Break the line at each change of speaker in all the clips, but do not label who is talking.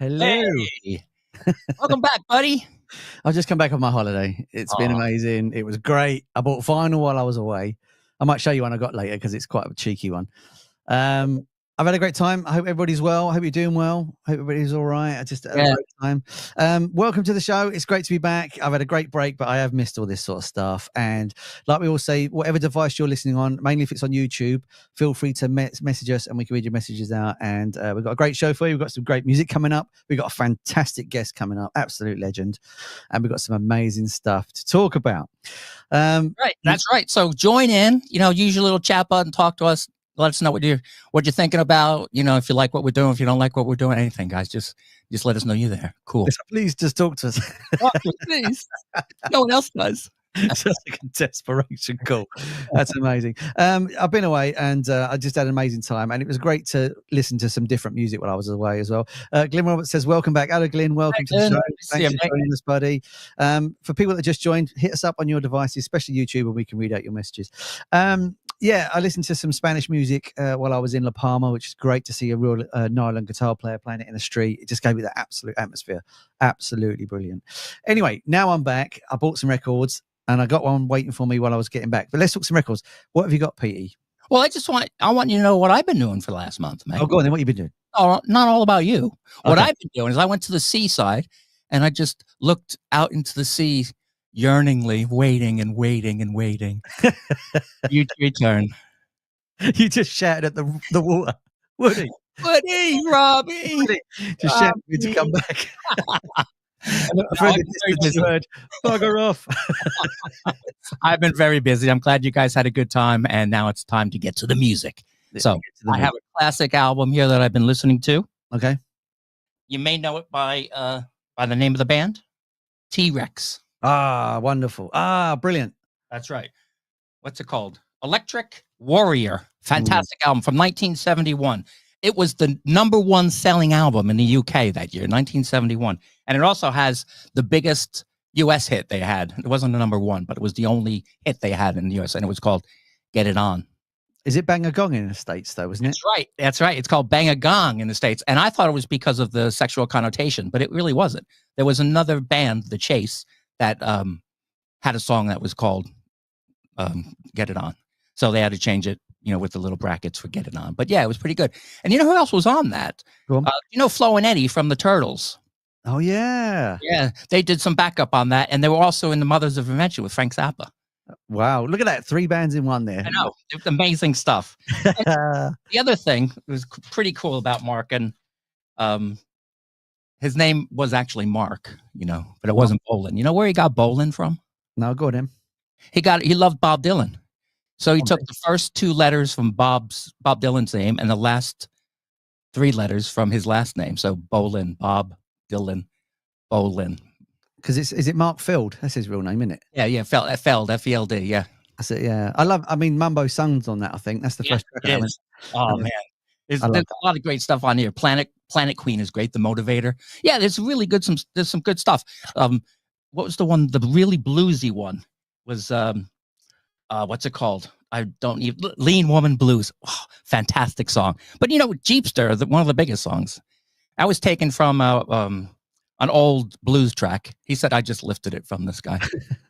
Hello.
Hey, welcome back, buddy.
I've just come back on my holiday. It's been amazing. It was great. I bought vinyl while I was away. I might show you one I got later because it's quite a cheeky one. I've had a great time. I hope everybody's well. I hope you're doing well. I hope everybody's all right. I just had a great time. Welcome to the show. It's great to be back. I've had a great break, but I have missed all this sort of stuff. And like we all say, whatever device you're listening on, mainly if it's on YouTube, feel free to message us and we can read your messages out. And we've got a great show for you. We've got some great music coming up. We've got a fantastic guest coming up, absolute legend. And we've got some amazing stuff to talk about.
Right, that's right. So join in, use your little chat button, talk to us. Let us know what you're thinking about. If you like what we're doing, if you don't like what we're doing, anything, guys, just let us know you're there. Cool.
Please just talk to us.
Oh, please. No one else does.
It's like a desperation call. That's amazing. I've been away and I just had an amazing time, and it was great to listen to some different music while I was away as well. Glenn Roberts says, welcome back. Hello, Glenn. Welcome to the show. Thanks for joining us, buddy. For people that just joined, hit us up on your devices, especially YouTube, and we can read out your messages. Yeah, I listened to some Spanish music while I was in La Palma, which is great to see a real nylon guitar player playing it in the street. It just gave me that absolute atmosphere. Absolutely brilliant. Anyway, now I'm back. I bought some records and I got one waiting for me while I was getting back. But let's talk some records. What have you got, Petey?
Well, I want you to know what I've been doing for the last month, man.
Oh, go on then. What have you been doing?
Oh, not all about you. Okay. What I've been doing is I went to the seaside and I just looked out into the sea, yearningly waiting and waiting and waiting. You return.
You just shouted at the water. Woody,
Robbie.
Woody. Just shouted me to come back. I've heard the word, bugger off.
I've been very busy. I'm glad you guys had a good time, and now it's time to get to the music. So I have a classic album here that I've been listening to.
Okay.
You may know it by the name of the band, T-Rex.
Ah, wonderful. Ah, brilliant.
That's right. What's it called? Electric Warrior. Fantastic album from 1971. It was the #1 selling album in the UK that year, 1971. And it also has the biggest US hit they had. It wasn't a #1, but it was the only hit they had in the US, and it was called Get It On.
Is it Bang a Gong in the States, though, isn't it?
That's right. That's right. It's called Bang a Gong in the States. And I thought it was because of the sexual connotation, but it really wasn't. There was another band, The Chase, that had a song that was called Get It On. So they had to change it, with the little brackets for Get It On. But yeah, it was pretty good. And you know who else was on that? Flo and Eddie from the Turtles.
Oh, yeah.
Yeah, they did some backup on that. And they were also in The Mothers of Invention with Frank Zappa.
Wow, look at that. 3 bands in one there.
I know. It's amazing stuff. The other thing that was pretty cool about Mark, and his name was actually Mark, but it wasn't Bolin. You know where he got Bolin from?
No, go on.
He loved Bob Dylan. So he took the first 2 letters from Bob Dylan's name and the last 3 letters from his last name. So Bolin, Bob Dylan, Bolin.
Because is it Mark Feld? That's his real name, isn't it?
Yeah, Feld, F-E-L-D, yeah.
That's it, yeah. Mambo Sung's on that, I think. That's the first track.
Oh, man. There's a lot of great stuff on here. Planet Queen is great. The Motivator. Yeah, there's really good, there's some good stuff. What was the one, the really bluesy one was, what's it called? Lean Woman Blues. Oh, fantastic song. But Jeepster, one of the biggest songs. That was taken from an old blues track. He said I just lifted it from this guy,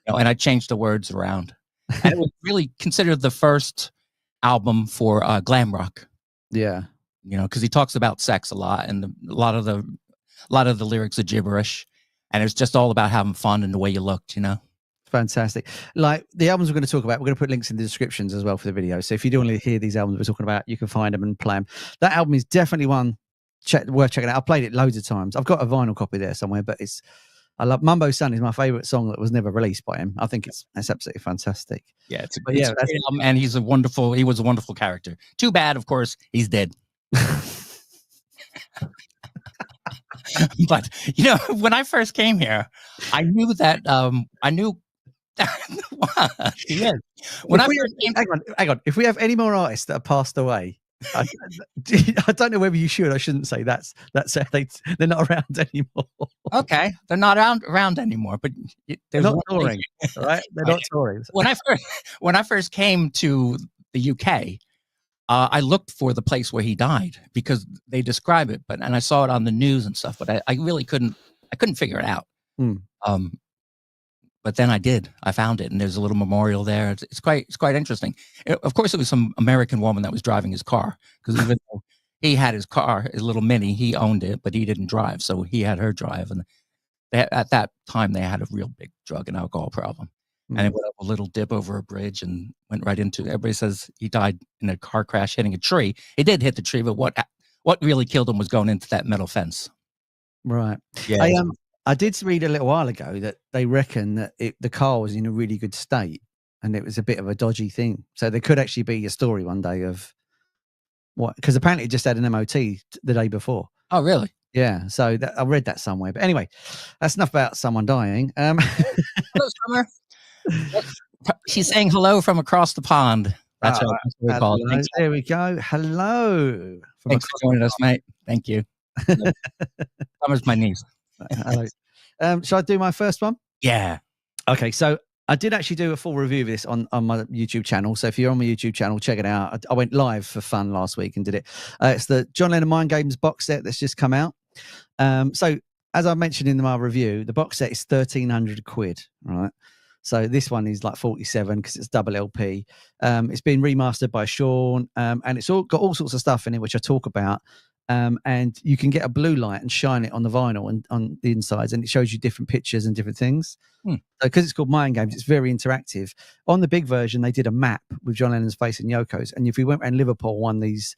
and I changed the words around. And it was really considered the first album for glam rock.
Yeah,
because he talks about sex a lot, and a lot of the lyrics are gibberish, and it's just all about having fun and the way you looked.
Fantastic. Like the albums we're going to talk about, we're going to put links in the descriptions as well for the video. So if you do want to hear these albums we're talking about, you can find them and play them. That album is definitely one worth checking out. I've played it loads of times. I've got a vinyl copy there somewhere, but I love Mambo Sun is my favorite song that was never released by him. I think it's absolutely fantastic.
Yeah, it's a great album, and he was a wonderful character. Too bad, of course, he's dead. But when I first came here, I knew that
hang on. If we have any more artists that have passed away, I don't know whether you should or shouldn't say that's they're not around anymore.
Okay, they're not around anymore, but
they're not touring, right? They're not touring.
When I first came to the UK, I looked for the place where he died because they describe it, and I saw it on the news and stuff, but I really couldn't figure it out. But then I did. I found it, and there's a little memorial there. It's quite interesting. Of course, it was some American woman that was driving his car, because even though he had his car, his little Mini, he owned it, but he didn't drive, so he had her drive. And at that time, they had a real big drug and alcohol problem. And it went up a little dip over a bridge and went right into. Everybody says he died in a car crash hitting a tree. He did hit the tree, but what really killed him was going into that metal fence.
Right.
Yeah.
I did read a little while ago that they reckon that the car was in a really good state and it was a bit of a dodgy thing. So there could actually be a story one day of what, because apparently it just had an MOT the day before.
Oh, really?
Yeah. So I read that somewhere. But anyway, that's enough about someone dying.
Hello, Summer. She's saying hello from across the pond. That's what we call it.
There we go. Hello.
Thanks for joining us, mate. Thank you. Summer's my niece.
Hello. Shall I do my first one?
Yeah.
Okay, so I did actually do a full review of this on my YouTube channel. So if you're on my YouTube channel, check it out. I went live for fun last week and did it. It's the John Lennon Mind Games box set that's just come out. So as I mentioned in my review, the box set is 1,300 quid, right? So this one is like 47 because it's double LP. It's been remastered by Sean, and it's all got all sorts of stuff in it, which I talk about. And you can get a blue light and shine it on the vinyl and on the insides, and it shows you different pictures and different things. So because it's called Mind Games, it's very interactive. On the big version, they did a map with John Lennon's face and Yoko's, and if we went around Liverpool, one of these,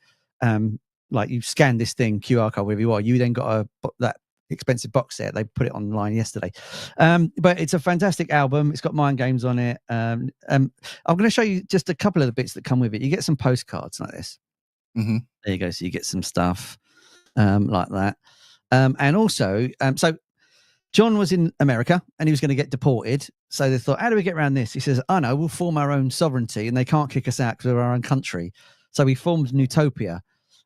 like you scan this thing, QR code, wherever you are, you then got that expensive box set. They put it online yesterday, but it's a fantastic album. It's got Mind Games on it. I'm going to show you just a couple of the bits that come with it. You get some postcards like this. There you go. So you get some stuff like that. And also, so John was in America and he was going to get deported. So they thought, how do we get around this? He says, oh no, we'll form our own sovereignty and they can't kick us out because we're our own country. So we formed Newtopia.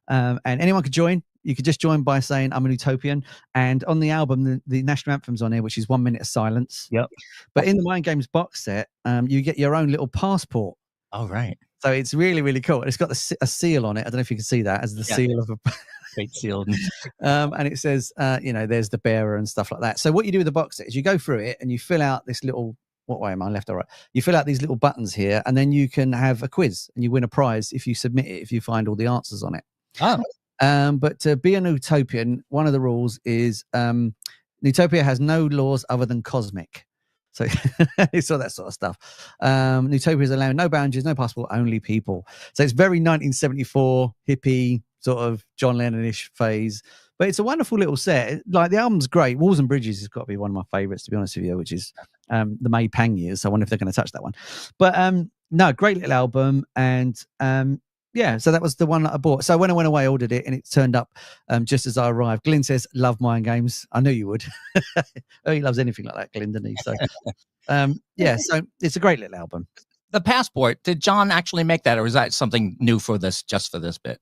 And anyone could join. You could just join by saying, I'm a Utopian. And on the album, the national anthem's on here, which is 1 minute of silence.
Yep.
But in the Mind Games box set, you get your own little passport.
Oh, right.
So it's really, really cool. It's got a seal on it. I don't know if you can see that as the seal of a
great seal.
And it says, there's the bearer and stuff like that. So what you do with the box set is you go through it and you fill out this little, what way am I, left or right? You fill out these little buttons here, and then you can have a quiz and you win a prize if you submit it, if you find all the answers on it.
Oh.
But to be an utopian, one of the rules is Newtopia has no laws other than cosmic. So it's all that sort of stuff. Newtopia is allowing no boundaries, no passport, only people. So it's very 1974 hippie sort of John Lennon-ish phase. But it's a wonderful little set. Like the album's great. Walls and Bridges has got to be one of my favorites, to be honest with you, which is the May Pang years. So I wonder if they're going to touch that one. But no, great little album. And yeah, so that was the one that I bought. So when I went away, I ordered it, and it turned up just as I arrived. Glyn says, love Mind Games. I knew you would. Oh, he loves anything like that, Glyn, doesn't he? So, yeah, so it's a great little album.
The passport, did John actually make that, or is that something new for this, just for this bit?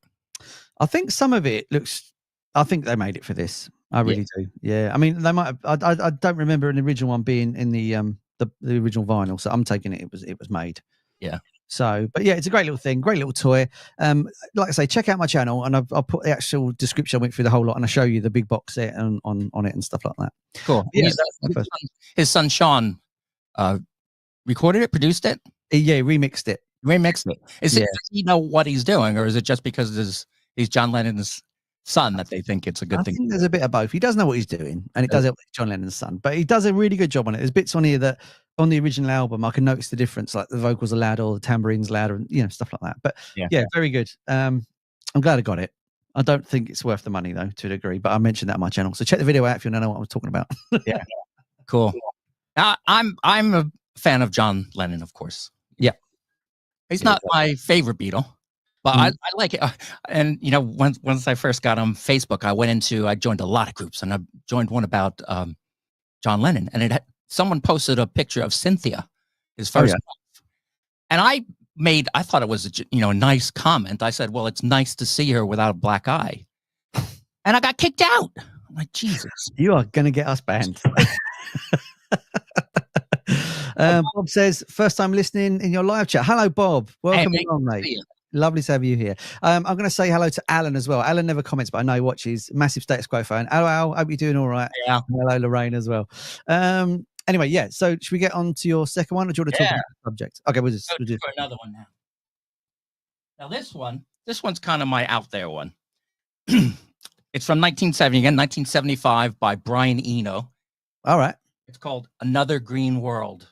I think some of it looks, I think they made it for this. I really do. Yeah. I mean, they might have, I don't remember an original one being in the original vinyl. So I'm taking it was made.
Yeah.
So, but yeah, it's a great little thing, great little toy. Like I say, check out my channel, and I'll put the actual description. I went through the whole lot, and I show you the big box set and on it and stuff like that.
Cool.
Yeah,
his son Sean recorded it, produced it.
Yeah, remixed it.
Does he know what he's doing, or is it just because he's John Lennon's son that they think it's a good thing?
I think there's a bit of both. He does know what he's doing, and it does help John Lennon's son, but he does a really good job on it. There's bits on here that on the original album I can notice the difference, like the vocals are louder or the tambourine's louder, and stuff like that. But yeah, very good. I'm glad I got it. I don't think it's worth the money though, to a degree, but I mentioned that on my channel, so check the video out if you want to know what I'm talking about.
Yeah, cool. I'm a fan of John Lennon, of course.
Yeah,
he's not my favorite Beatle, but I like it. And once I first got on Facebook, I joined a lot of groups, and I joined one about John Lennon, and someone posted a picture of Cynthia, his first wife. And I thought it was a nice comment. I said, well, it's nice to see her without a black eye. And I got kicked out. I'm like, Jesus.
You are going to get us banned. Bob says, first time listening in your live chat. Hello, Bob. Welcome along, mate. Lovely to have you here. I'm going to say hello to Alan as well. Alan never comments, but I know he watches. Massive Status Quo fan. Hello, Al. Hope you're doing all right.
Yeah.
Hello, Lorraine as well. Anyway, yeah. So should we get on to your second one, or do you want to talk about the subject? Okay, we'll just
do another one now. Now this one's kind of my out there one. It's from 1970 again, 1975 by Brian Eno.
All right.
It's called Another Green World.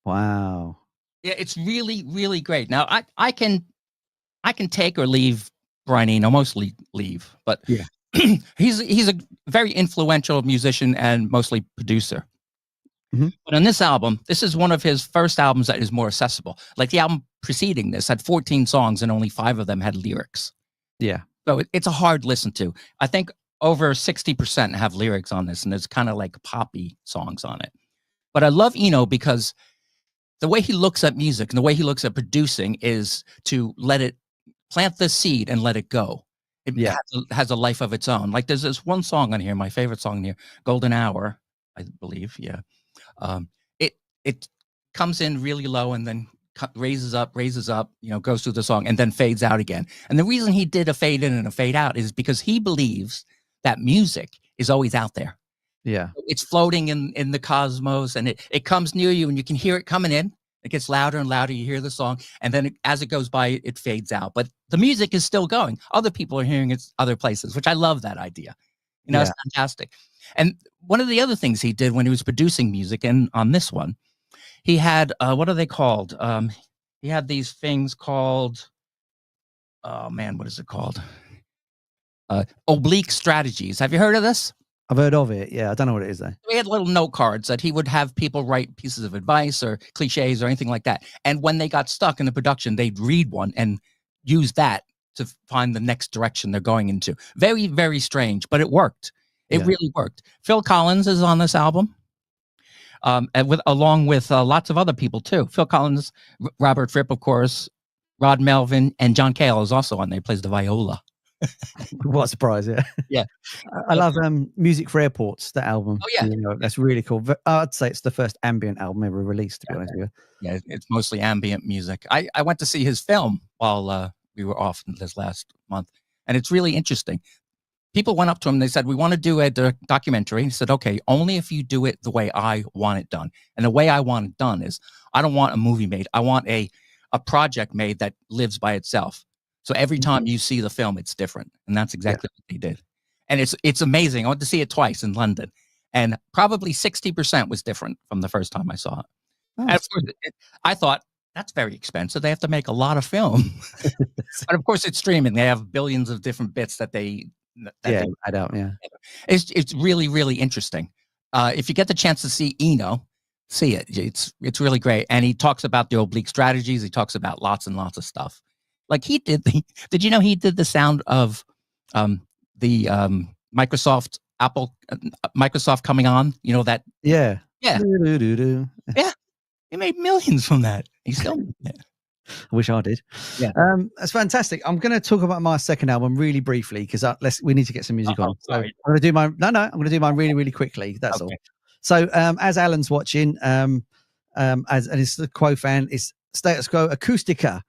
Wow.
Yeah, it's really, really great. Now I can take or leave Brian Eno, mostly leave, but
yeah,
he's a very influential musician and mostly producer. Mm-hmm. But on this album, this is one of his first albums that is more accessible. Like the album preceding this had 14 songs and only 5 of them had lyrics.
Yeah.
So it's a hard listen to. I think over 60% have lyrics on this, and there's kind of like poppy songs on it. But I love Eno because the way he looks at music and the way he looks at producing is to let it plant the seed and let it go. It has a life of its own. Like there's this one song on here, my favorite song here, Golden Hour, I believe. Yeah. It comes in really low and then raises up, goes through the song and then fades out again. And the reason he did a fade in and a fade out is because he believes that music is always out there.
Yeah.
It's floating in the cosmos, and it comes near you and you can hear it coming in. It gets louder and louder. You hear the song, and then as it goes by, it fades out. But the music is still going. Other people are hearing it other places, which I love that idea. It's fantastic. And one of the other things he did when he was producing music, and on this one, he had, what are they called? He had these things called, oh man, what is it called? Oblique strategies. Have you heard of this?
I've heard of it. Yeah, I don't know what it is though.
We had little note cards that he would have people write pieces of advice or cliches or anything like that. And when they got stuck in the production, they'd read one and use that to find the next direction they're going into. Very, very strange, but it worked. It really worked. Phil Collins is on this album, and along with lots of other people too. Phil Collins, Robert Fripp, of course, Rod Melvin, and John Cale is also on there. He plays the viola.
What a surprise! Yeah. I love Music for Airports, that album.
Oh yeah,
that's really cool. I'd say it's the first ambient album ever released, to be honest with you.
Yeah, it's mostly ambient music. I went to see his film while we were off this last month, and it's really interesting. People went up to him and they said, we want to do a documentary. He said, okay, only if you do it the way I want it done. And the way I want it done is I don't want a movie made. I want a project made that lives by itself. So every time you see the film, it's different. And that's exactly what they did. And it's amazing. I went to see it twice in London. And probably 60% was different from the first time I saw it. And of course, I thought, that's very expensive. They have to make a lot of film. But of course, it's streaming. They have billions of different bits that they...
I don't. Yeah,
it's really, really interesting. If you get the chance to see Eno, see it. It's really great. And he talks about the oblique strategies. He talks about lots and lots of stuff. Like he did did you know he did the sound of the Microsoft coming on? You know that?
Yeah.
Yeah. Yeah. He made millions from that. He still made it.
I wish I did.
Yeah.
That's fantastic. I'm going to talk about my second album really briefly because we need to get some music on. So
sorry.
I'm going to do mine. I'm going to do mine really, really quickly. That's all. So as Alan's watching, and it's the Quo fan, it's Status Quo Acoustica.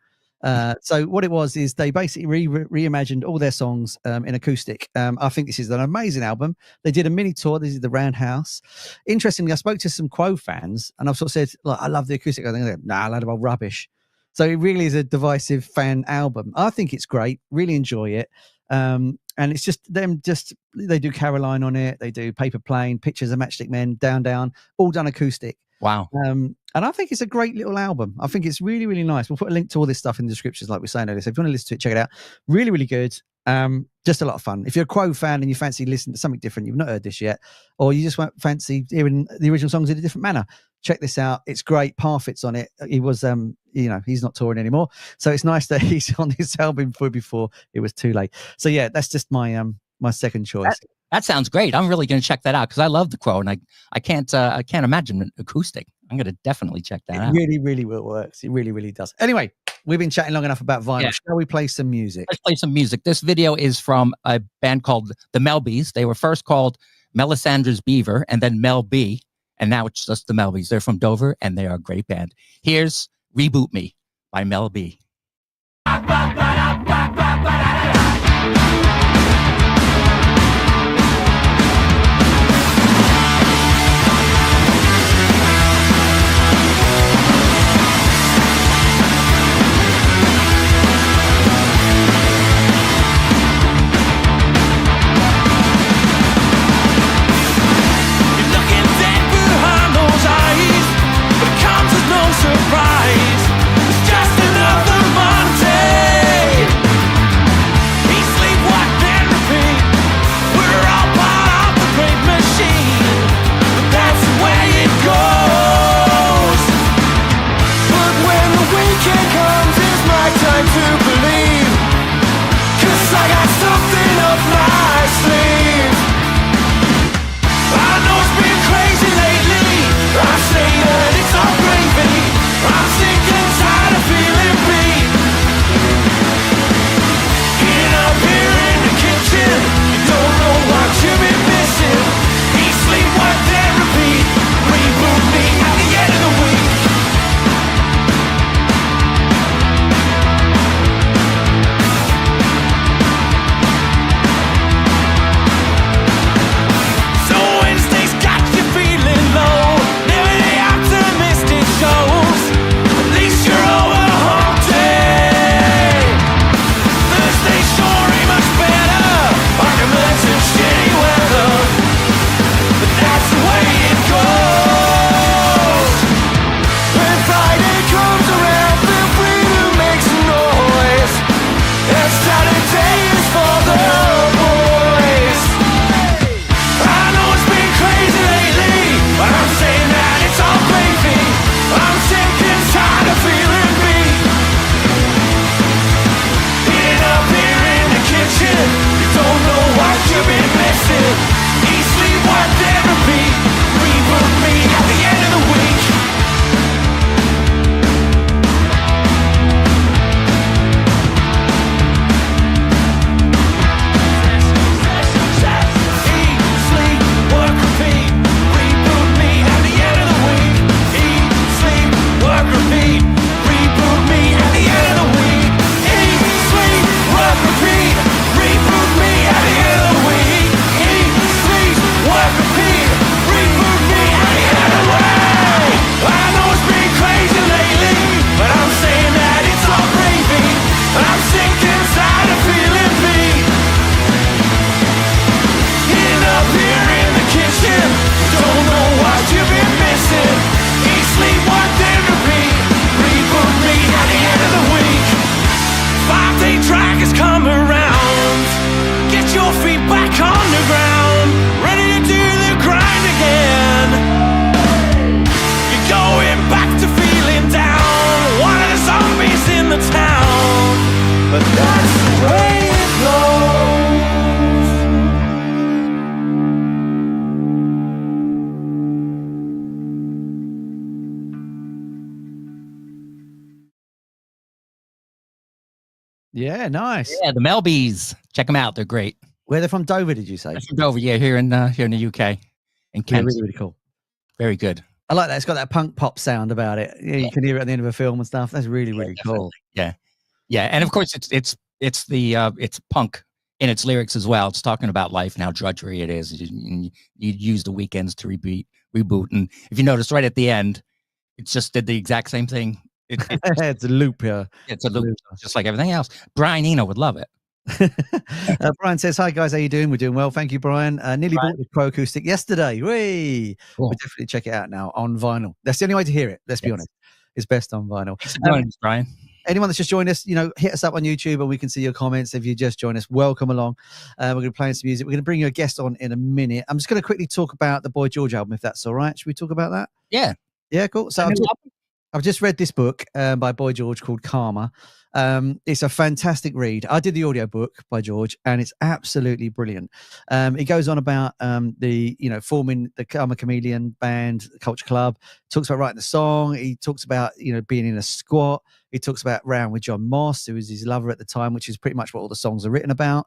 So what it was is they basically reimagined all their songs in acoustic. I think this is an amazing album. They did a mini tour. This is the Roundhouse. Interestingly, I spoke to some Quo fans and I've sort of said, look, I love the acoustic. I think, nah, a load of old rubbish. So it really is a divisive fan album. I think it's great. Really enjoy it. And it's just them. They do Caroline on it. They do Paper Plane, Pictures of Matchstick Men, Down, all done acoustic.
Wow.
And I think it's a great little album. I think it's really, really nice. We'll put a link to all this stuff in the descriptions, like we're saying earlier. So if you want to listen to it, check it out. Really, really good. Just a lot of fun. If you're a Quo fan and you fancy listening to something different, you've not heard this yet, or you just fancy hearing the original songs in a different manner, check this out. It's great. Parfit's on it. He was, he's not touring anymore. So it's nice that he's on this album before it was too late. So yeah, that's just my my second choice.
That sounds great. I'm really going to check that out because I love the Quo, and I can't imagine an acoustic. I'm going to definitely check that out.
It really, really works. It really, really does. Anyway, we've been chatting long enough about vinyl. Yeah. Shall we play some music?
Let's play some music. This video is from a band called the Melbies. They were first called Melisandre's Beaver and then Mel B, and now it's just the Melbies. They're from Dover, and they are a great band. Here's Reboot Me by Mel B.
your feet back on the ground, ready to do the grind again. You're going back to feeling down, one of the zombies in the town. But that's the way it goes.
Yeah, nice.
Yeah, the Melbies. Check them out. They're great.
Where they're from, Dover, did you say?
They're from Dover, yeah, here in the UK. In Kent.
Yeah, really, really cool.
Very good.
I like that. It's got that punk pop sound about it. Yeah, you can hear it at the end of a film and stuff. That's really, really cool.
Yeah, yeah, and of course it's punk in its lyrics as well. It's talking about life and how drudgery it is. You use the weekends to reboot, and if you notice, right at the end, it's just did the exact same thing.
It's a loop, yeah.
It's a loop, just like everything else. Brian Eno would love it.
Brian says, "Hi guys, how you doing? We're doing well, thank you, Brian. Nearly bought the Pro Acoustic yesterday. Whee!
Cool.
We'll definitely check it out now on vinyl. That's the only way to hear it. Let's be honest. It's best on vinyl."
Brian.
Anyone that's just joined us, hit us up on YouTube and we can see your comments. If you just joined us, welcome along. We're going to play some music. We're going to bring you a guest on in a minute. I'm just going to quickly talk about the Boy George album, if that's all right. Should we talk about that?
Yeah.
Yeah, cool. So I've just read this book by Boy George called Karma. It's a fantastic read. I did the audiobook by George and it's absolutely brilliant. He goes on about forming the Karma Chameleon band, the Culture Club, talks about writing the song. He talks about, being in a squat. He talks about round with John Moss, who was his lover at the time, which is pretty much what all the songs are written about.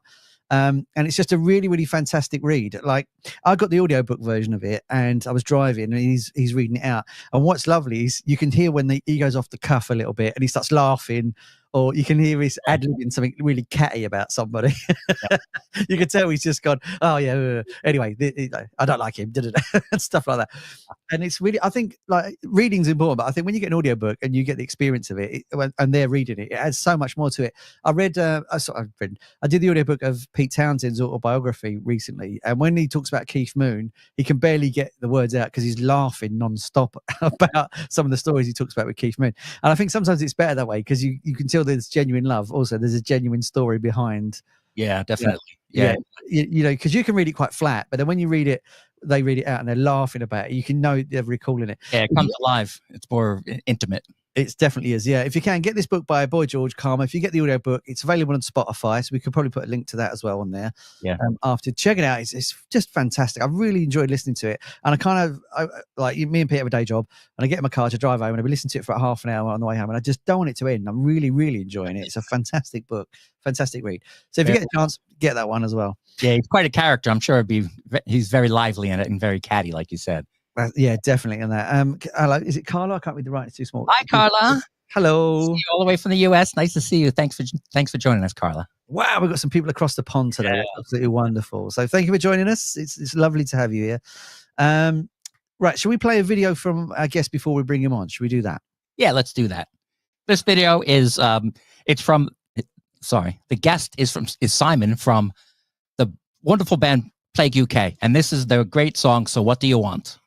And it's just a really, really fantastic read. Like, I got the audiobook version of it and I was driving and he's reading it out. And what's lovely is you can hear when he goes off the cuff a little bit and he starts laughing, or you can hear he's ad-libbing something really catty about somebody. You can tell he's just gone, oh yeah. Anyway, I don't like him, and stuff like that. And it's really, I think, like, reading's important, but I think when you get an audiobook and you get the experience of it, and they're reading it, it adds so much more to it. I did the audiobook of Pete Townshend's autobiography recently, and when he talks about Keith Moon, he can barely get the words out because he's laughing non-stop about some of the stories he talks about with Keith Moon. And I think sometimes it's better that way because you can tell there's genuine love. Also, there's a genuine story behind.
Yeah, definitely.
Yeah. Because you can read it quite flat, but then when you read it, they read it out and they're laughing about it. You can know they're recalling it.
Yeah, it comes alive. It's more intimate.
It definitely is. Yeah. If you can get this book by Boy George, Karma, if you get the audio book, it's available on Spotify. So we could probably put a link to that as well on there.
Yeah.
After check it out, it's just fantastic. I really enjoyed listening to it. And like me and Pete have a day job and I get in my car to drive home and I'll be listening to it for about half an hour on the way home. And I just don't want it to end. I'm really, really enjoying it. It's a fantastic book, fantastic read. So if you get a chance, get that one as well.
Yeah. He's quite a character. I'm sure he's very lively in it and very catty, like you said.
Yeah, definitely. In that. Hello, is it Carla? I can't read the right. It's too small.
Hi, Carla.
Hello.
See you all the way from the US. Nice to see you. Thanks for joining us, Carla.
Wow, we've got some people across the pond today. Yeah. Absolutely wonderful. So thank you for joining us. It's lovely to have you here. Right, should we play a video from our guest before we bring him on? Should we do that?
Yeah, let's do that. This video is the guest is Simon from the wonderful band Plague UK, and this is their great song, So What Do You Want?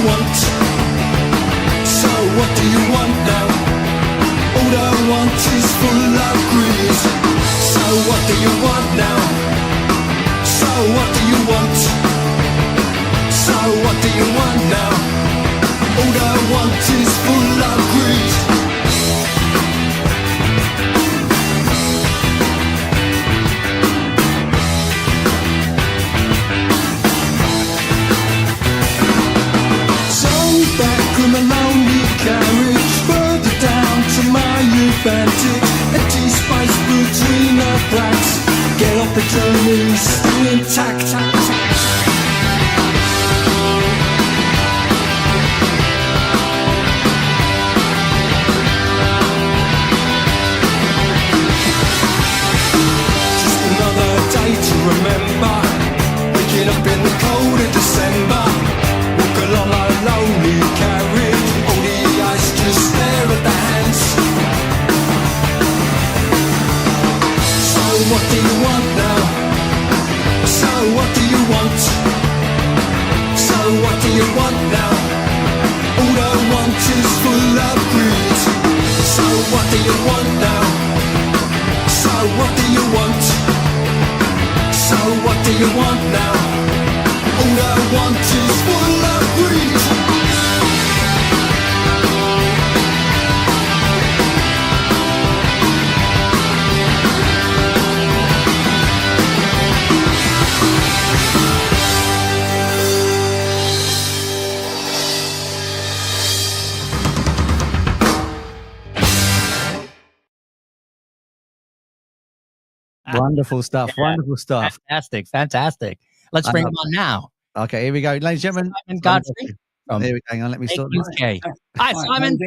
want? So what do you want now? All I want is full of greed. So what do you want now? So what do you want? So what do you want now? All I want is full of greed. Back in a lonely carriage, further down to my advantage. Empty space between our cracks. Get off the journey, still intact. Just another day to remember. Waking up in the cold of December. Walk along a lonely carriage, all the eyes just stare at the hands. So what do you want now? So what do you want? So what do you want now? All I want is full of greed. So what do you want now? So what do you want? So what do you want now? All I want is full of greed.
Wonderful stuff.
Yeah.
Wonderful stuff.
Fantastic. Fantastic. Let's bring him on now.
Okay, here we go. Ladies and gentlemen.
Simon Godfrey.
Here we go. Hang on, let me sort this.
UK. Hi, Simon.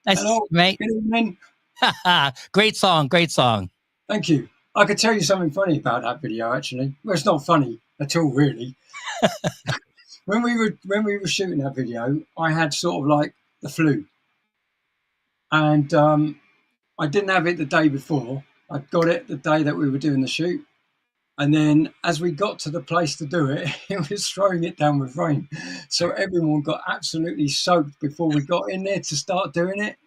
Nice
Hello.
to meet
Good evening.
you, mate. Great song. Great song.
Thank you. I could tell you something funny about that video, actually. Well, it's not funny at all, really. when we were shooting that video, I had sort of like the flu, and I didn't have it the day before. I got it the day that we were doing the shoot. And then as we got to the place to do it, it was throwing it down with rain. So everyone got absolutely soaked before we got in there to start doing it.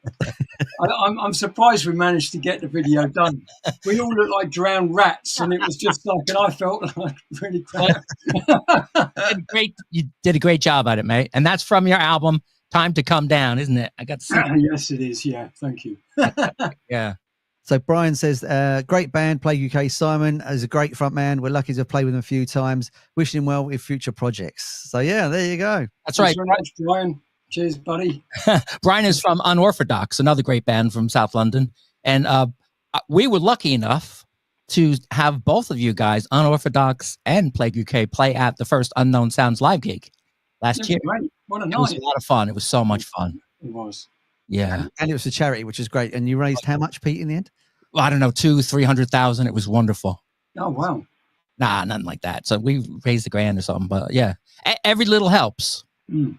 I'm surprised we managed to get the video done. We all looked like drowned rats, and it was just like, and I felt like really crap.
You did a great job at it, mate. And that's from your album, Time to Come Down, isn't it? I got to see.
Yes, it is. Yeah, thank you.
Yeah.
So Brian says, great band, Play UK. Simon is a great front man. We're lucky to have played with him a few times. Wishing him well with future projects. So yeah, there you go.
That's right.
Thanks very much, Brian. Cheers, buddy.
Brian is from Unorthodox, another great band from South London. And we were lucky enough to have both of you guys, Unorthodox and Plague UK, play at the first Unknown Sounds live gig last year.
Great. What a night.
It was a lot of fun. It was so much fun.
It was.
Yeah.
And it was a charity, which is great. And you raised how much, Pete, in the end?
Well, I don't know, 200,000-300,000. It was wonderful.
Oh, wow.
Nah, nothing like that. So we raised $1,000 or something, but yeah, every little helps.
Mm.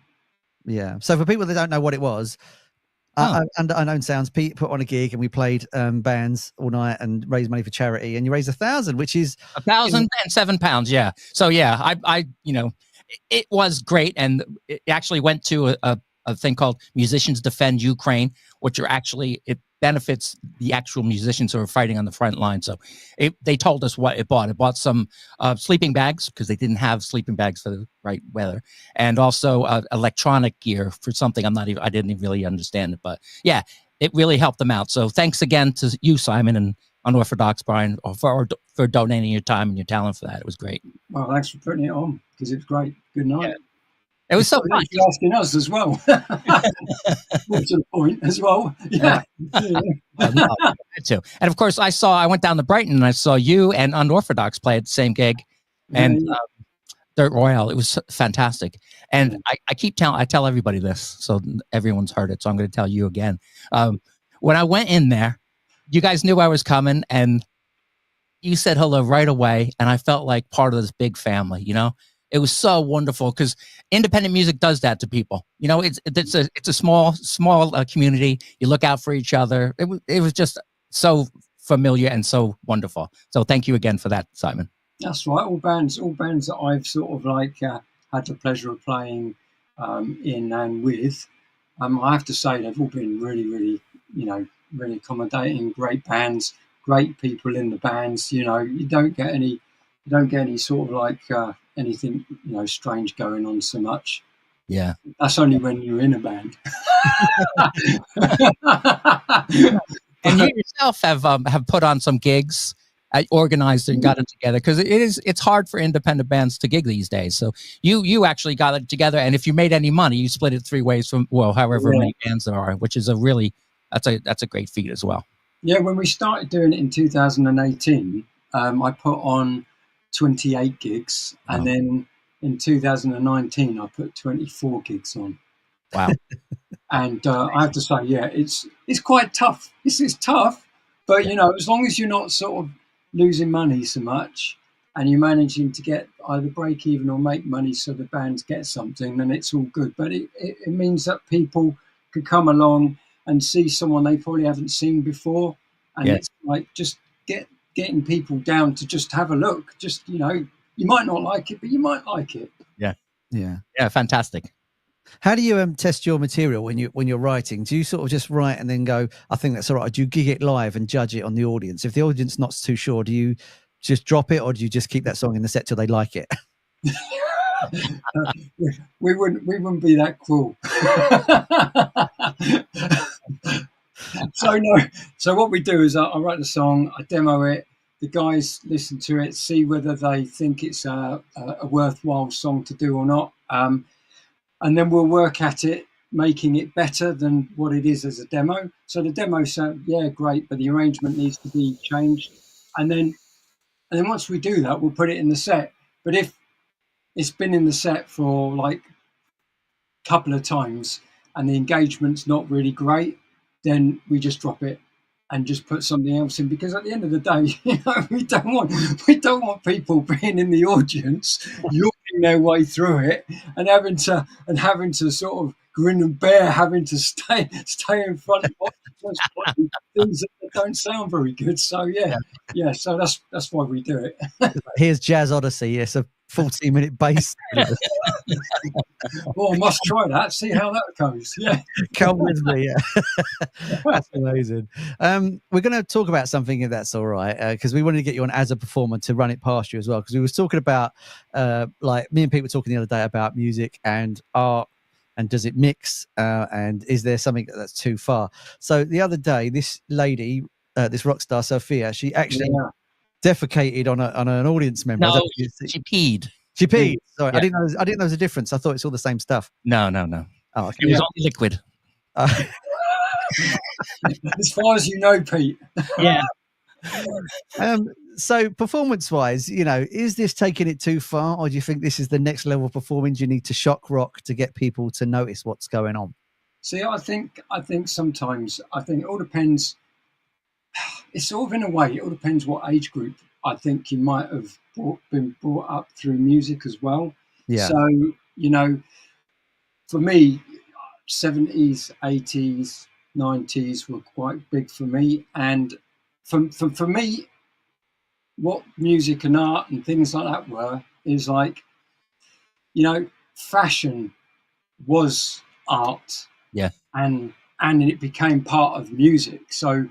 Yeah. So for people that don't know what it was, under Unknown Sounds, Pete put on a gig and we played bands all night and raised money for charity. And you raised 1,000, which is
£1,007. Yeah. So yeah, I it was great, and it actually went to a thing called Musicians Defend Ukraine, which are actually it benefits the actual musicians who are fighting on the front line. So they told us what it bought. It bought some sleeping bags because they didn't have sleeping bags for the right weather, and also electronic gear for something I didn't even really understand it, but yeah, it really helped them out. So thanks again to you, Simon, and Unorthodox Brian, for donating your time and your talent for that. It was great.
Well, thanks for putting it on because it was great. Good night.
Yeah. It was so fun.
Thanks for asking us as well. More to the point as well. Yeah.
Too. And of course, I went down to Brighton and I saw you and Unorthodox play at the same gig, and Dirt Royale. It was fantastic. And I tell everybody this, so everyone's heard it. So I'm going to tell you again. When I went in there, you guys knew I was coming, and you said hello right away, and I felt like part of this big family. You know, it was so wonderful because independent music does that to people. You know, it's a small community. You look out for each other. It was just so familiar and so wonderful. So thank you again for that, Simon.
That's right. All bands that I've sort of like had the pleasure of playing in and with. I have to say they've all been really, really, really accommodating. Great bands, great people in the bands. You don't get any sort of like anything strange going on so much.
Yeah,
that's only when you're in a band.
And you yourself have put on some gigs, organized and got it together, because it's hard for independent bands to gig these days. So you actually got it together, and if you made any money, you split it 3 ways from however many bands there are, which is that's a great feat as well.
Yeah, when we started doing it in 2018, I put on 28 gigs, and then in 2019 I put 24 gigs on.
Wow.
And I have to say, yeah, it's quite tough. This is tough, but as long as you're not sort of losing money so much, and you're managing to get either break even or make money so the bands get something, then it's all good. But it means that people could come along and see someone they probably haven't seen before, and it's like just getting people down to just have a look. Just you might not like it, but you might like it.
Yeah, fantastic.
How do you test your material when you're writing? Do you sort of just write and then go, I think that's all right? Do you gig it live and judge it on the audience? If the audience not too sure, do you just drop it, or do you just keep that song in the set till they like it?
We wouldn't be that cruel. So what we do is I write the song, I demo it, the guys listen to it, see whether they think it's a worthwhile song to do or not. And then we'll work at it, making it better than what it is as a demo. So the demo sounds, great, but the arrangement needs to be changed. And then once we do that, we'll put it in the set. But if it's been in the set for like a couple of times and the engagement's not really great, then we just drop it and just put something else in, because at the end of the day, we don't want people being in the audience looking their way through it and having to sort of grin and bear, having to stay in front of things that don't sound very good. So so that's why we do it.
Here's Jazz Odyssey. Yes, a 14-minute bass.
Well, I must try that. See how that goes. Yeah,
come with me. Yeah. That's amazing. We're going to talk about something, if that's all right, because we wanted to get you on as a performer to run it past you as well. Because we was talking about, like me and Pete were talking the other day about music and art. And does it mix? And is there something that's too far? So the other day, this lady, this rock star Sophia, she actually defecated on an audience member.
No, she peed.
She peed. Sorry, yeah. I didn't know there was a difference. I thought it's all the same stuff.
No.
Oh, okay.
It was only liquid.
As far as you know, Pete.
Yeah.
So performance-wise, is this taking it too far, or do you think this is the next level of performing? Do you need to shock rock to get people to notice what's going on?
See, I think sometimes it all depends. It's sort of in a way, it all depends what age group I think you might have been brought up through music as well.
Yeah.
So, for me, 70s, 80s, 90s were quite big for me. And for me, what music and art and things like that is like, fashion was art.
Yeah.
And it became part of music. So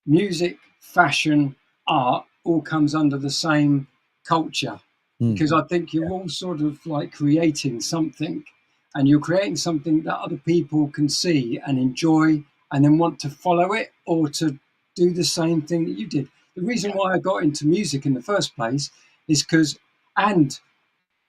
music, fashion, art all comes under the same culture, because I think you're all sort of like creating something, and you're creating something that other people can see and enjoy and then want to follow it or to do the same thing that you did. The reason why I got into music in the first place is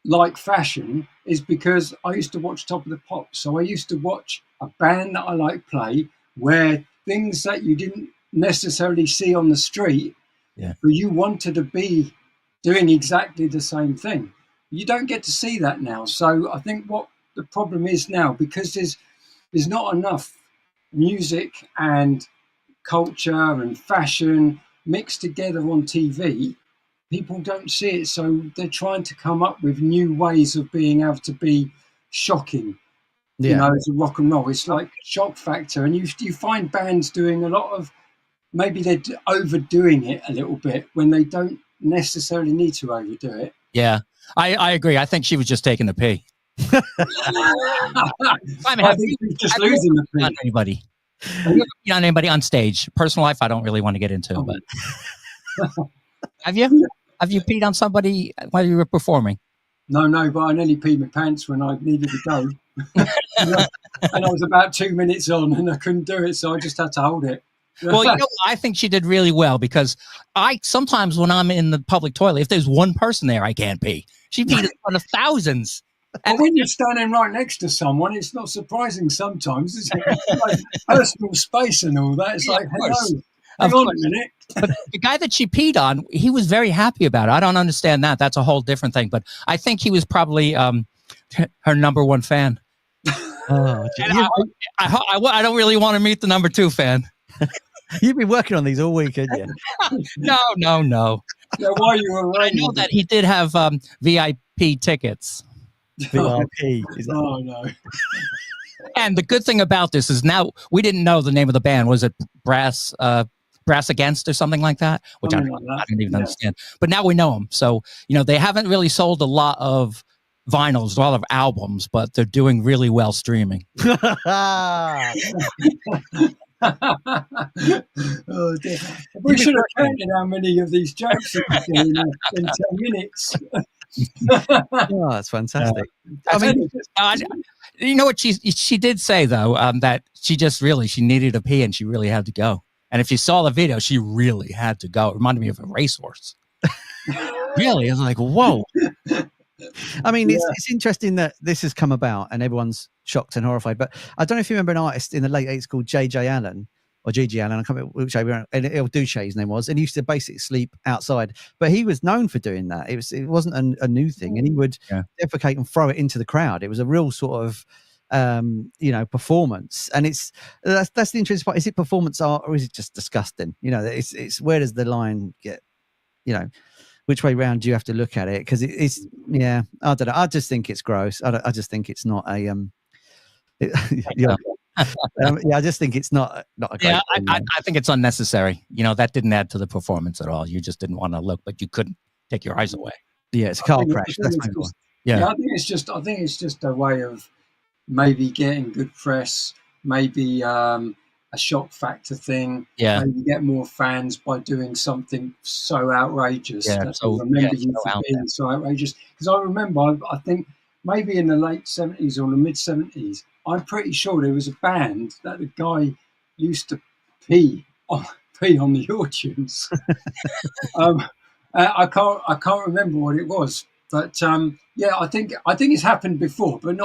like fashion, is because I used to watch Top of the Pops. So I used to watch a band that I like play, where things that you didn't necessarily see on the street, but you wanted to be doing exactly the same thing. You don't get to see that now. So I think what the problem is now, because there's not enough music and culture and fashion mixed together on TV, people don't see it. So they're trying to come up with new ways of being able to be shocking. As a rock and roll, it's like shock factor. And you find bands doing a lot of, maybe they're overdoing it a little bit when they don't necessarily need to overdo it.
Yeah, I agree. I think she was just taking the pee. Simon,
I think he's just losing the
on
Pete.
anybody? Have you ever been on anybody on stage? Personal life, I don't really want to get into, but have you? Have you peed on somebody while you were performing?
No, but I nearly peed my pants when I needed to go. And I was about 2 minutes on and I couldn't do it, so I just had to hold it.
Well, you know, I think she did really well because I sometimes when I'm in the public toilet, if there's one person there, I can't pee. She peed in front of thousands.
And when you're standing right next to someone, it's not surprising sometimes, is it? It's like personal space and all that. It's like, hello, hang on a minute.
But the guy that she peed on, he was very happy about it. I don't understand that. That's a whole different thing. But I think he was probably her number one fan.
Oh,
I don't really want to meet the number two fan.
You've been working on these all week, haven't you?
No.
Yeah, while you were
I know that he did have VIP tickets.
VIP. Is that
Oh, no.
And the good thing about this is now we didn't know the name of the band. Was it Brass Against or something like that? Which I didn't even understand. But now we know them. So, you know, they haven't really sold a lot of vinyls, a lot of albums, but they're doing really well streaming.
Oh, dear. We should have counted how many of these jokes in 10 minutes.
Oh, that's fantastic.
I mean, you know what she did say though, that she needed a pee and she really had to go. And if you saw the video, she really had to go. It reminded me of a racehorse. Really, I was like, whoa.
I mean, it's interesting that this has come about and everyone's shocked and horrified. But I don't know if you remember an artist in the late 80s called J.J. Allen or G.G. Allen. I can't remember which way, and El Duce, his name was. And he used to basically sleep outside. But he was known for doing that. It wasn't a new thing. And he would defecate and throw it into the crowd. It was a real sort of, performance. And that's the interesting part. Is it performance art or is it just disgusting? You know, it's where does the line get, you know, which way round do you have to look at it? Because it's I don't know. I just think it's gross. I just think it's not a I just think it's not a great thing,
I think it's unnecessary. You know, that didn't add to the performance at all. You just didn't want to look, but you couldn't take your eyes away.
Yeah, it's a car crash. That's my point.
Yeah, I think it's just a way of maybe getting good press, maybe a shock factor thing.
Yeah,
maybe get more fans by doing something so outrageous.
Yeah,
that's what I remember you for being so outrageous. Because I remember, I think maybe in the late 70s or the mid 70s, I'm pretty sure there was a band that the guy used to pee on the audience. I can't remember what it was, but I think it's happened before, but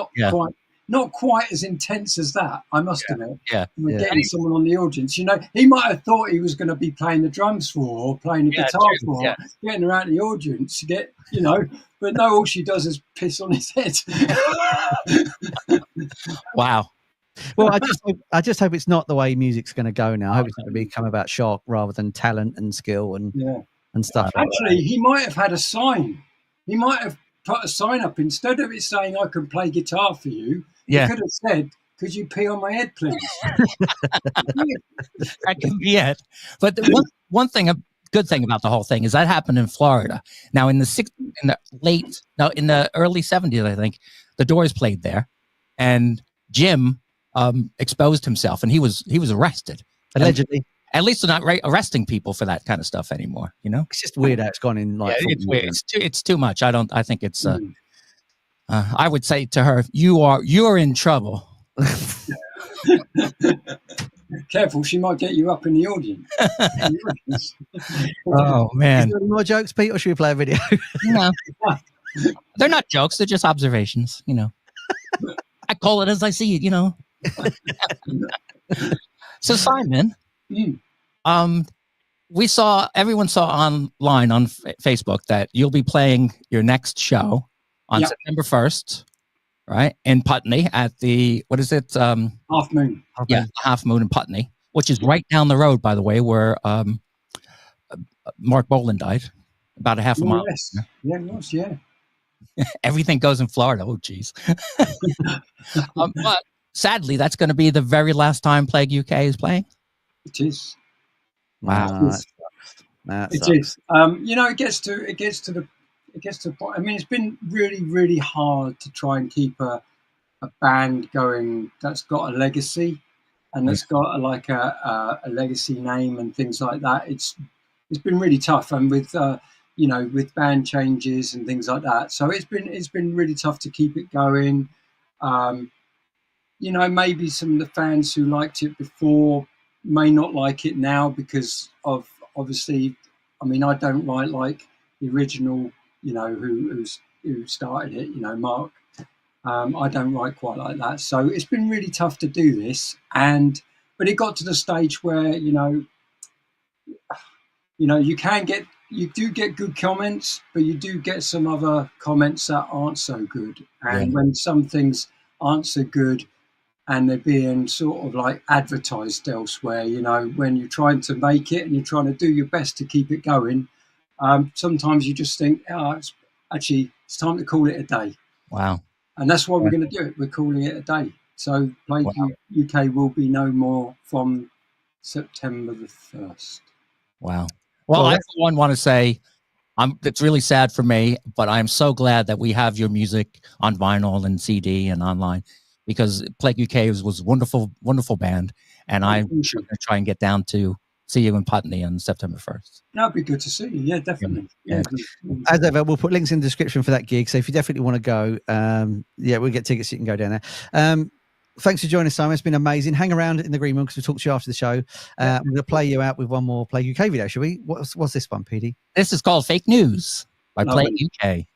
not quite as intense as that, I must admit. Getting someone on the audience, you know, he might have thought he was going to be playing the drums for or playing the guitar for, getting her out of the audience to get, you know, but no, all she does is piss on his head.
Wow.
Well, I just hope it's not the way music's going to go now. I hope it's going to become about shock rather than talent and skill and stuff.
Actually, he might have had a sign. He might have put a sign up instead of it saying "I can play guitar for you." He could have said, "Could you pee on my head, please?"
That can be it. But one thing, a good thing about the whole thing is that happened in Florida. Now in the early 70s, I think the Doors played there, and Jim exposed himself, and he was arrested
Allegedly.
And at least they're not arresting people for that kind of stuff anymore. You know,
it's just weird how it's gone in. Like,
it's weird. It's too much. I think it's. I would say to her, you're in trouble.
Careful, she might get you up in the audience.
Oh man!
Is there any more jokes, Pete, or should we play a video?
No, they're not jokes. They're just observations. You know, I call it as I see it. You know. So Simon, everyone saw online on Facebook that you'll be playing your next show on September 1st, right? In Putney at the, what is it?
Half Moon.
Yeah, Half Moon in Putney, which is right down the road, by the way, where Mark Bolan died, about a half a mile.
Yes. Yeah, it was, yeah.
Everything goes in Florida. Oh, geez. But sadly, that's going to be the very last time Plague UK is playing.
It is.
Wow.
That
it
sucks.
is. You know, it gets to the it gets to the point. I mean, it's been really, really hard to try and keep a band going that's got a legacy and that's got a legacy name and things like that. It's been really tough, and with with band changes and things like that. So it's been really tough to keep it going. Maybe some of the fans who liked it before may not like it now because of, obviously, I mean, I don't write like the original, who started it, Mark. I don't write quite like that. So it's been really tough to do this. But it got to the stage where, you do get good comments, but you do get some other comments that aren't so good. And when some things aren't so good and they're being sort of like advertised elsewhere, when you're trying to make it and you're trying to do your best to keep it going, sometimes you just think, it's time to call it a day.
Wow.
And that's why we're going to do it. We're calling it a day. So Plague UK will be no more from September the 1st.
Wow. Well, I, for one, want to say it's really sad for me, but I'm so glad that we have your music on vinyl and CD and online, because Plague UK was a wonderful, wonderful band. And I'm going to try and get down to see you in Putney on September 1st.
That'd be good to see you. Yeah, definitely.
Yeah.
As ever, we'll put links in the description for that gig. So if you definitely want to go, we'll get tickets so you can go down there. Thanks for joining us, Simon. It's been amazing. Hang around in the green room because we'll talk to you after the show. We're going to play you out with one more Plague UK video, shall we? What's this one, PD?
This is called Fake News by Plague UK.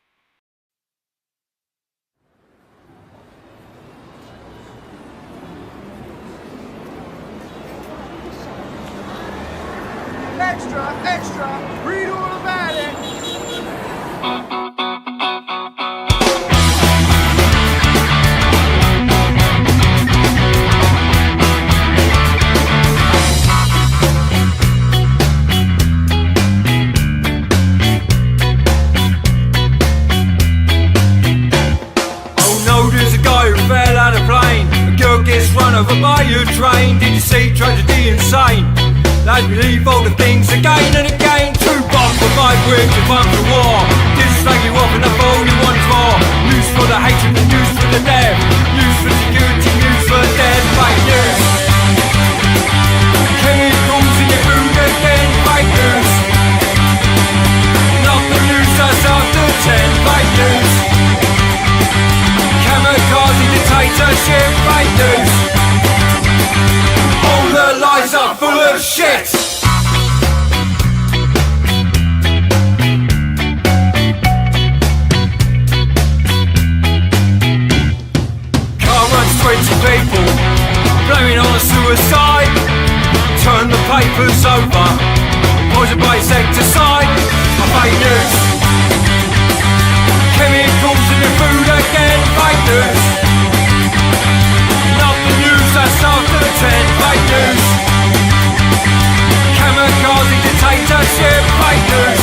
Extra, read all about it. Oh no, there's a guy who fell out of plane. A girl gets run over by a train. Did you see tragedy insane? They believe all the things again and again. 2 bombs for 5 weeks and 1 for war. This slag you off and that's all you want for. News for the hatred and news for the death. News for security, news for the dead. Fake news. Chemicals in your food again. Fake news. Not the news that's after 10. Fake news. Kamikaze dictatorship. Fake news. All the lies are full of shit. Car runs 20 people, blaming on a suicide. Turn the papers over, poison by insecticide. Fake news. Chemicals in your food again. Fake news. Not the news that's after 10. Fake news. Kamikaze dictatorship. Fake news.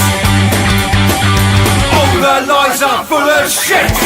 All the lies are full of shit.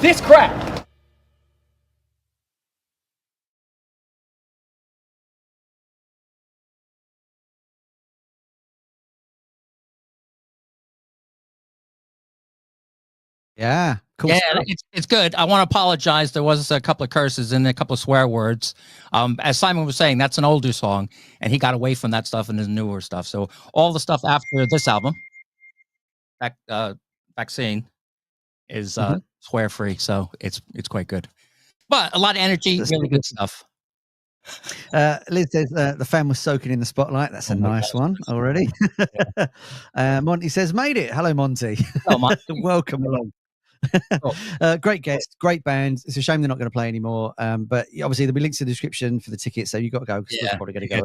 This crap!
Yeah, cool.
Yeah, it's good. I want to apologize. There was a couple of curses and a couple of swear words. As Simon was saying, that's an older song, and he got away from that stuff in his newer stuff. So all the stuff after this album, Vaccine, is swear free. So it's quite good. But a lot of energy, really good stuff.
Liz says the fan was soaking in the spotlight. That's a nice one already. Yeah. Monty says, made it. Hello, Monty.
Hello, Monty.
Welcome along. Great guest, great band. It's a shame they're not going to play anymore. But obviously there'll be links in the description for the tickets, so you've got to go.
Yeah,
probably going to go.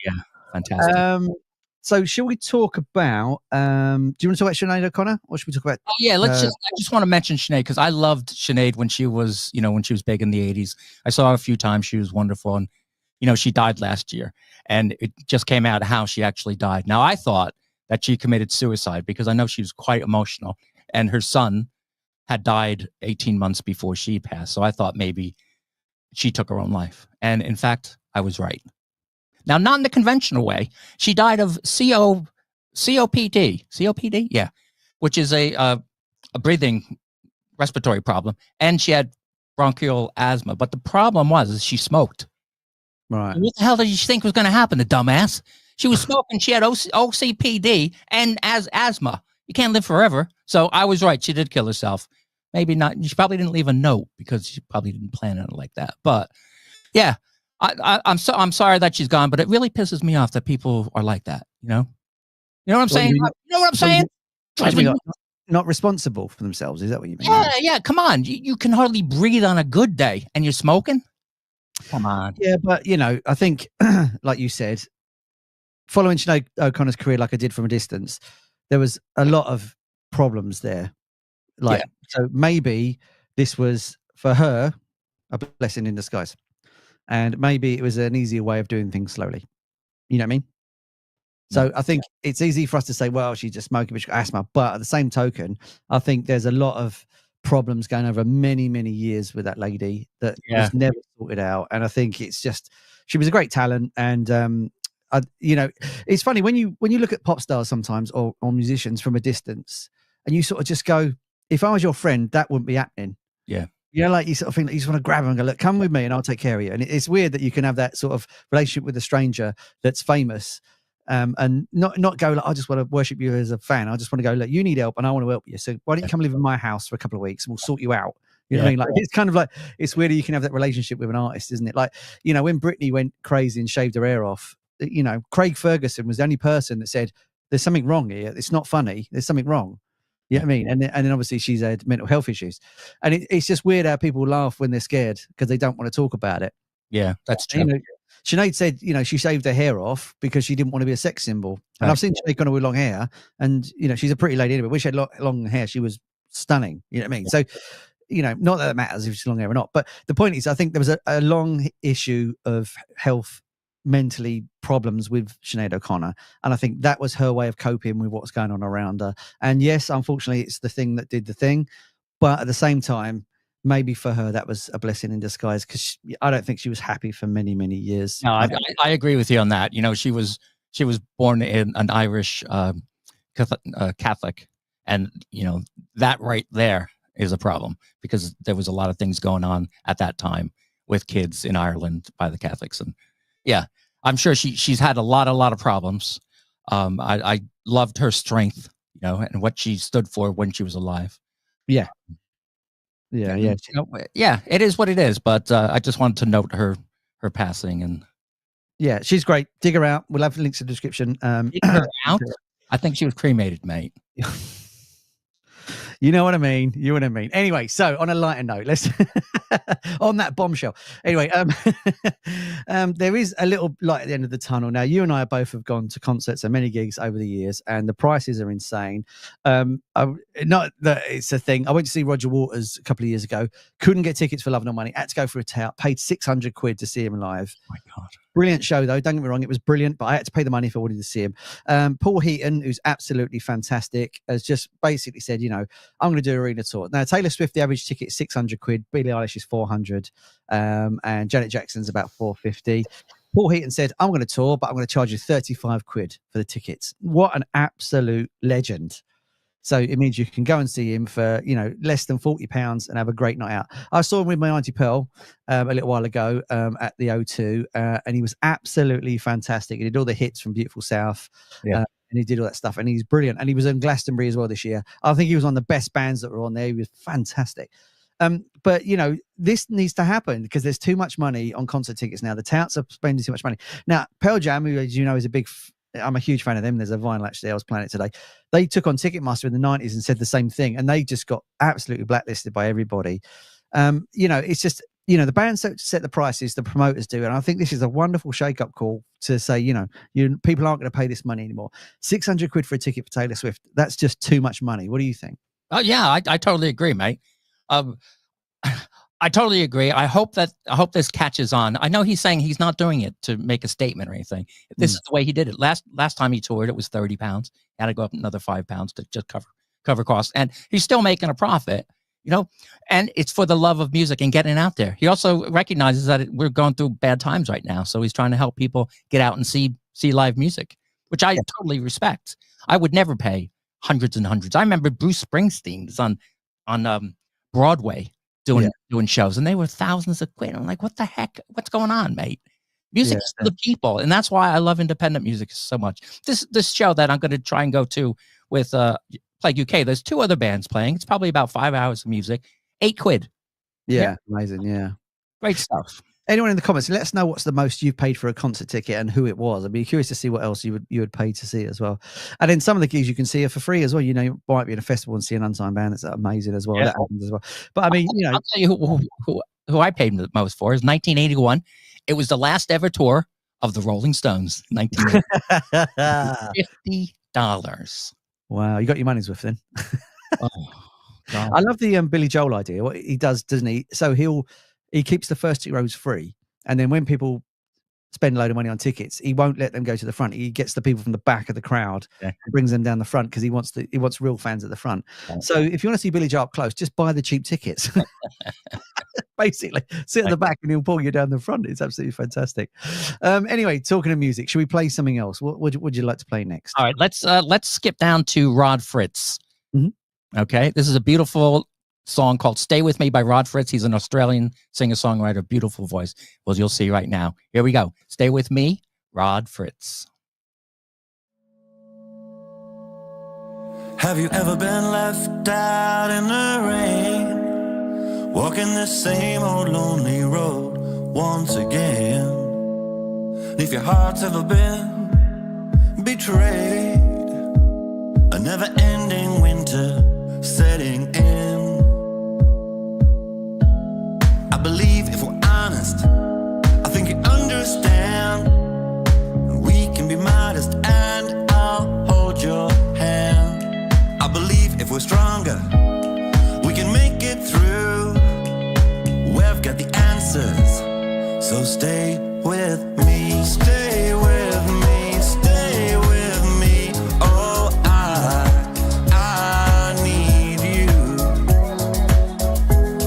Yeah, fantastic.
So shall we talk about do you want to talk about Sinead O'Connor, or should we talk about
I just want to mention Sinead, because I loved Sinead when she was big in the 80s. I saw her a few times. She was wonderful, and she died last year, and it just came out how she actually died. Now, I thought that she committed suicide because I know she was quite emotional, and her son had died 18 months before she passed. So I thought maybe she took her own life. And in fact, I was right. Now, not in the conventional way. She died of COPD. COPD? Yeah. Which is a breathing respiratory problem. And she had bronchial asthma. But the problem was she smoked.
Right.
What the hell did you think was going to happen, the dumbass? She was smoking. She had OCPD and asthma. You can't live forever. So I was right. She did kill herself. Maybe not. She probably didn't leave a note because she probably didn't plan on it like that. But yeah, I'm sorry that she's gone, but it really pisses me off that people are like that. You know what I'm saying? You know what I'm saying?
Not responsible for themselves. Is that what you mean?
Yeah. Come on. You can hardly breathe on a good day and you're smoking. Come on.
Yeah, but I think, like you said, following Sinead O'Connor's career, like I did from a distance, there was a lot of problems there. So maybe this was for her a blessing in disguise, and maybe it was an easier way of doing things slowly. You know what I mean? So I think it's easy for us to say, well, she's just smoking, but she's got asthma. But at the same token, I think there's a lot of problems going over many, many years with that lady that was never sorted out. And I think it's just, she was a great talent. And, it's funny when you look at pop stars sometimes or musicians from a distance, and you sort of just go, if I was your friend, that wouldn't be happening.
Yeah.
Like you sort of think that you just want to grab them and go, look, come with me and I'll take care of you. And it's weird that you can have that sort of relationship with a stranger that's famous, and not go like, I just want to worship you as a fan. I just want to go, look, you need help and I want to help you. So why don't you come live in my house for a couple of weeks and we'll sort you out. You know what I mean? Like, it's kind of like, it's weird that you can have that relationship with an artist, isn't it? Like, when Britney went crazy and shaved her hair off, Craig Ferguson was the only person that said, there's something wrong here. It's not funny. There's something wrong. You know what I mean? And then obviously she's had mental health issues. And it's just weird how people laugh when they're scared because they don't want to talk about it.
Yeah, that's true.
Sinead said, she shaved her hair off because she didn't want to be a sex symbol. And I've seen Sinead O'Connor with long hair, and she's a pretty lady anyway. When she had long hair, she was stunning. You know what I mean? So, not that it matters if she's long hair or not. But the point is, I think there was a long issue of health, mentally problems with Sinead O'Connor, and I think that was her way of coping with what's going on around her. And yes, unfortunately, it's the thing that did the thing, but at the same time, maybe for her that was a blessing in disguise, because I don't think she was happy for many, many years.
No, I agree with you on that. She was born in an Irish Catholic, and that right there is a problem, because there was a lot of things going on at that time with kids in Ireland by the Catholics, and yeah, I'm sure she's had a lot of problems. I loved her strength, and what she stood for when she was alive.
Yeah.
It is what it is. But I just wanted to note her passing, and
yeah, she's great. Dig her out. We'll have links in the description.
Dig her out. I think she was cremated, mate.
You know what I mean? Anyway, so on a lighter note, let's on that bombshell. Anyway, there is a little light at the end of the tunnel. Now, you and I both have gone to concerts and many gigs over the years, and the prices are insane. Not that it's a thing. I went to see Roger Waters a couple of years ago. Couldn't get tickets for Love Nor Money. Had to go for a tout. Paid 600 quid to see him live.
Oh my God.
Brilliant show, though. Don't get me wrong. It was brilliant, but I had to pay the money if I wanted to see him. Paul Heaton, who's absolutely fantastic, has just basically said, I'm going to do an arena tour. Now, Taylor Swift, the average ticket is 600 quid. Billie Eilish is 400. And Janet Jackson's about 450. Paul Heaton said, I'm going to tour, but I'm going to charge you 35 quid for the tickets. What an absolute legend. So it means you can go and see him for, less than £40 and have a great night out. I saw him with my Auntie Pearl a little while ago at the O2, and he was absolutely fantastic. He did all the hits from Beautiful South.
Yeah.
And he did all that stuff, and he's brilliant. And he was in Glastonbury as well this year. I think he was on the best bands that were on there. He was fantastic. But this needs to happen because there's too much money on concert tickets now. The touts are spending too much money. Now, Pearl Jam, who, as you know, is I'm a huge fan of them. There's a vinyl actually. I was playing it today. They took on Ticketmaster in the 90s and said the same thing, and they just got absolutely blacklisted by everybody. It's just, the bands set the prices, the promoters do. And I think this is a wonderful shake-up call to say, people aren't going to pay this money anymore. 600 quid for a ticket for Taylor Swift. That's just too much money. What do you think?
Oh, yeah, I totally agree, mate. I totally agree. I hope this catches on. I know he's saying he's not doing it to make a statement or anything. This is the way he did it. Last time he toured, it was £30. Had to go up another £5 to just cover costs. And he's still making a profit. And it's for the love of music and getting out there. He also recognizes that we're going through bad times right now. So he's trying to help people get out and see live music, which I totally respect. I would never pay hundreds and hundreds. I remember Bruce Springsteen was on Broadway doing shows, and they were thousands of quid. I'm like, what the heck? What's going on, mate? Music is for the people. And that's why I love independent music so much. This show that I'm going to try and go to with Plague UK, there's 2 other bands playing. It's probably about 5 hours of music, £8.
Yeah, amazing. Yeah,
great stuff.
Anyone in the comments, let us know what's the most you've paid for a concert ticket and who it was. I'd be curious to see what else you would pay to see it as well. And then some of the gigs you can see are for free as well. You might be in a festival and see an unsigned band. That's amazing as well.
Yeah.
That happens as well. But I mean,
I'll tell you who I paid the most for is 1981. It was the last ever tour of the Rolling Stones. $50.
Wow, you got your money's worth then.
Oh, God.
I love the Billy Joel idea. What he does, doesn't he? So he keeps the first 2 rows free, and then when people spend a load of money on tickets, he won't let them go to the front. He gets the people from the back of the crowd and brings them down the front because he wants real fans at the front. Okay. So if you want to see Billy Joel up close, just buy the cheap tickets. Basically, sit at the back and he'll pull you down the front. It's absolutely fantastic. Anyway, talking of music, should we play something else? What would you like to play next?
All right, let's skip down to Rod Fritz.
Mm-hmm.
Okay, this is a beautiful song called "Stay With Me" by Rod Fritz. He's an Australian singer-songwriter, beautiful voice. Well, you'll see right now. Here we go. "Stay With Me," Rod Fritz.
Have you ever been left out in the rain? Walking the same old lonely road once again. And if your heart's ever been betrayed, a never-ending winter setting in. I believe if we're honest, I think you understand. We can be modest and I'll hold your hand. I believe if we're stronger, we can make it through. We've got the answers, so stay with me. Stay with me, stay with me. Oh, I need you.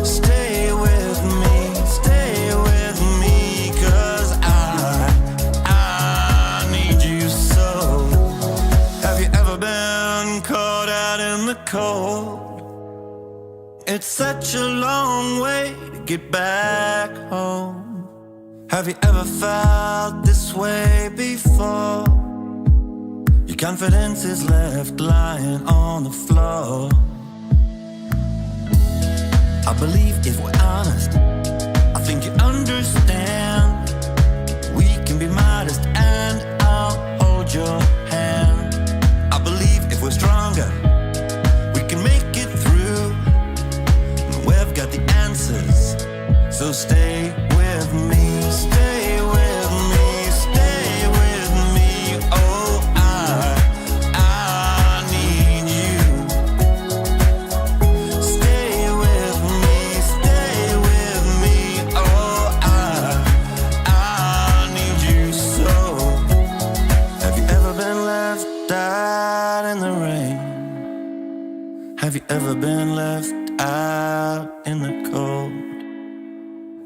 Stay with me, 'cause I need you so. Have you ever been caught out in the cold? It's such a long way to get back home. Have you ever felt this way before? Your confidence is left lying on the floor. I believe if we're honest, I think you understand. We can be modest and I'll hold your hand. I believe if we're stronger, we can make it through. We've got the answers, so stay with me. Stay with me, stay with me. Oh, I need you. Stay with me, oh, I need you so. Have you ever been left out in the rain? Have you ever been left out in the cold?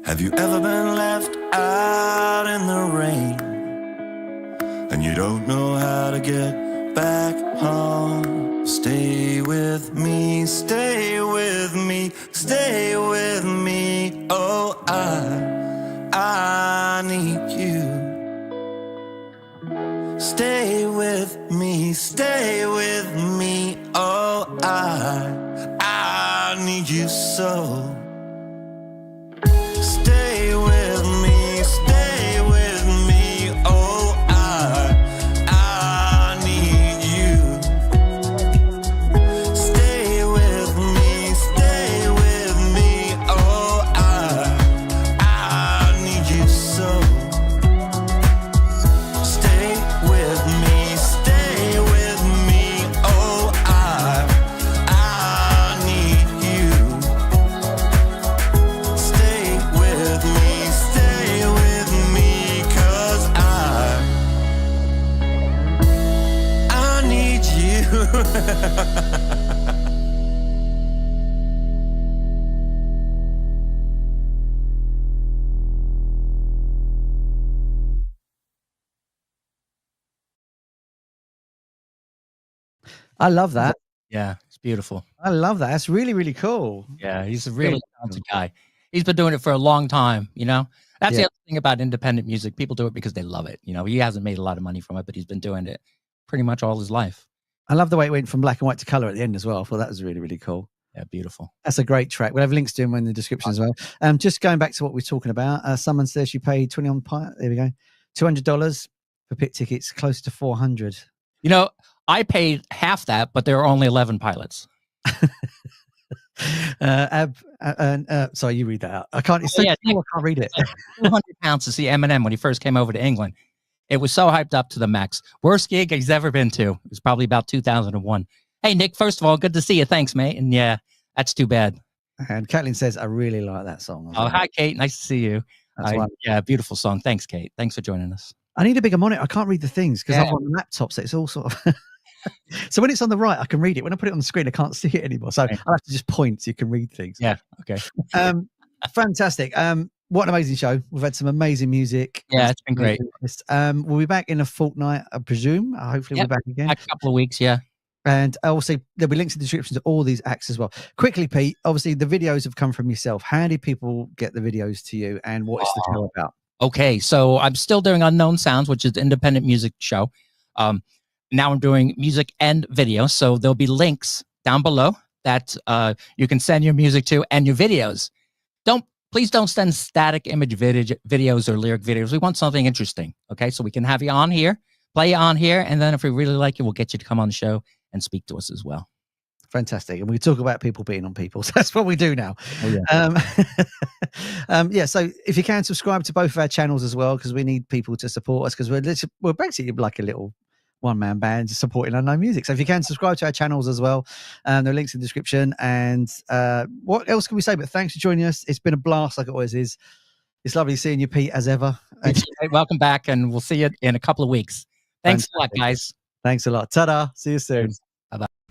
Have you ever been left out in the rain and you don't know how to get back home? Stay with me, stay with me, stay with me. Oh, I need you. Stay with me, stay with me. Oh, I need you so. Stay with me, stay with me. Oh, I need you. Stay with me, stay with me. Oh, I need you so. Stay with me, stay with me. Oh, I need you. Stay with me, 'cause I need you.
I love that.
Yeah, it's beautiful.
I love that. That's really, really cool.
Yeah, he's a really talented guy. He's been doing it for a long time, you know? That's the other thing about independent music. People do it because they love it. You know, he hasn't made a lot of money from it, but he's been doing it pretty much all his life.
I love the way it went from black and white to color at the end as well. I thought that was really, really cool.
Yeah, beautiful.
That's a great track. We'll have links to him in the description as well. Just going back to what we're talking about, someone says you paid 20 on Pi. There we go. $200 for pit tickets, close to 400.
You know, I paid half that, but there were only 11 pilots.
Sorry, you read that out. I can't. It's so cool, I can't read it.
£200 to see Eminem when he first came over to England. It was so hyped up to the max. Worst gig he's ever been to. It was probably about 2001. Hey, Nick, first of all, good to see you. Thanks, mate. And yeah, that's too bad.
And Kathleen says, I really like that song.
Oh, hi, Kate. Nice to see you. Yeah, beautiful song. Thanks, Kate. Thanks for joining us.
I need a bigger monitor. I can't read the things because I'm on a laptop, so it's all sort of... So when it's on the right, I can read it. When I put it on the screen, I can't see it anymore. So I'll have to just point so you can read things.
Yeah, okay.
Fantastic. What an amazing show. We've had some amazing music.
Yeah, it's been great.
We'll be back in a fortnight, I presume. Hopefully we'll be back again.
A couple of weeks, yeah.
And also, there'll be links in the description to all these acts as well. Quickly, Pete, obviously the videos have come from yourself. How do people get the videos to you and what is the show about?
Okay, so I'm still doing Unknown Sounds, which is the independent music show. Now I'm doing music and video, so there'll be links down below that you can send your music to and your videos. Please don't send static image videos or lyric videos. We want something interesting, okay? So we can have you on here, play you on here, and then if we really like you, we'll get you to come on the show and speak to us as well.
Fantastic. And we talk about people being on people. So that's what we do now.
Oh, yeah.
So if you can subscribe to both of our channels as well, because we need people to support us, because we're basically like a little one-man band supporting Unknown Music. So if you can subscribe to our channels as well, there are links in the description. And what else can we say? But thanks for joining us. It's been a blast, like it always is. It's lovely seeing you, Pete, as ever.
Welcome back, and we'll see you in a couple of weeks. Thanks a lot, guys.
Thanks a lot. Ta-da. See you soon.
Bye-bye.